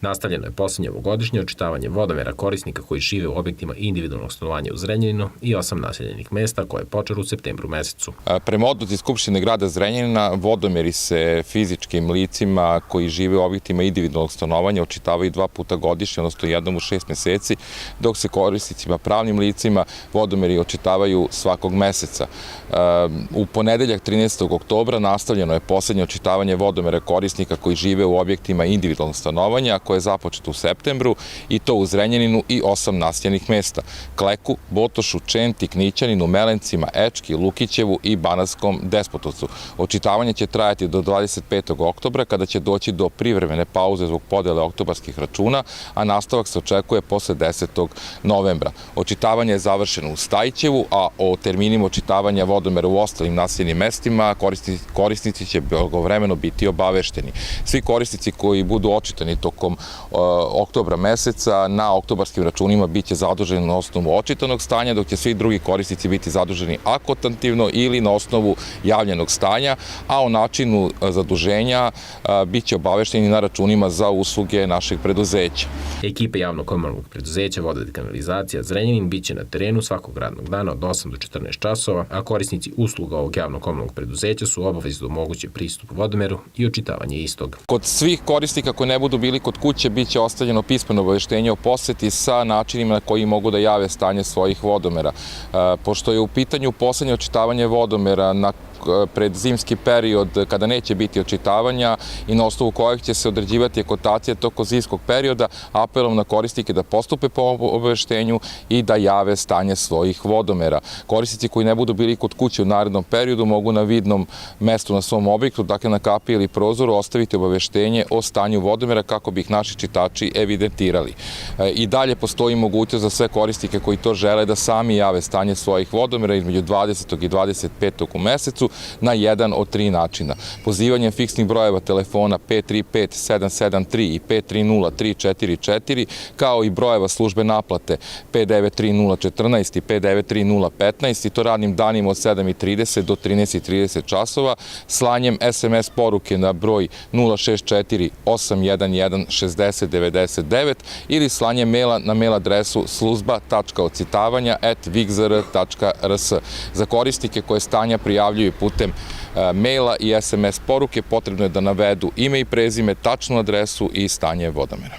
Nastavljeno je posljednje ovogodišnje očitavanje vodomera korisnika koji žive u objektima individualnog stanovanja u Zrenjaninu i 8 naseljenih mesta koje je počelo u septembru mesecu. Prema odluci Skupštine grada Zrenjanina, vodomeri se fizičkim licima koji žive u objektima individualnog stanovanja očitavaju 2 puta godišnje, odnosno jednom u 6 meseci, dok se korisnicima pravnim licima vodomeri očitavaju svakog meseca. U ponedeljak 13. oktobra nastavljeno je poslednje očitavanje vodomera korisnika koji žive u objektima individualnog stanovanja, koje je započeto u septembru, i to u Zrenjaninu i 8 naseljenih mesta: Kleku, Botošu, Čenti, Knićaninu, Melencima, Ečki, Lukićevu i Banatskom Despotovcu. Očitavanje će trajati do 25. oktobra, kada će doći do privremene pauze zbog podele oktobarskih računa, a nastavak se očekuje posle 10. novembra. Očitavanje je završeno u Stajićevu, a o terminima očitavanja vodomera u ostalim naseljenim mestima korisnici će blagovremeno biti obavešteni. Svi korisnici koji budu očitani tokom oktobra meseca na oktobarskim računima biće zaduženi na osnovu očitanog stanja, dok će svi drugi korisnici biti zaduženi akontativno ili na osnovu javljenog stanja, a o načinu zaduženja biće obavešteni na računima za usluge našeg preduzeća. Ekipe javno-komunalnog preduzeća Voda i kanalizacija Zrenjanin biće na terenu svakog radnog dana od 8 do 14 časova, a korisnici usluga ovog javno-komunalnog preduzeća su obavezni da omoguće pristup vodomeru i očitavanje istog. Kod svih korisnika koji ne budu bili kod kuće biće ostavljeno pismeno obaveštenje o poseti sa načinima na koji mogu da jave stanje svojih vodomera. Pošto je u pitanju poslednje očitavanje vodomera pred zimski period, kada neće biti očitavanja i na osnovu kojeg će se određivati akontacija tokom zimskog perioda, apelujem na korisnike da postupe po obaveštenju i da jave stanje svojih vodomera. Korisnici koji ne budu bili kod kuće u narednom periodu mogu na vidnom mestu na svom objektu, dakle na kapiji ili prozoru, ostaviti obaveštenje o stanju vodomera kako bi ih naši čitači evidentirali. I dalje postoji mogućnost za sve korisnike koji to žele da sami jave stanje svojih vodomera između 20. i 25. u mesecu na jedan od 3 načina: pozivanjem fiksnih brojeva telefona 535 773 i 530 344, kao i brojeva službe naplate 593 014 i 593 015, i to radnim danima od 7:30 do 13:30 časova, slanjem SMS poruke na broj 064 811 60 99 ili slanjem maila na mail adresu sluzba.ocitavanja@vigzr.rs. Za korisnike koje stanja prijavljuju putem maila i SMS poruke potrebno je da navedu ime i prezime, tačnu adresu i stanje vodomera.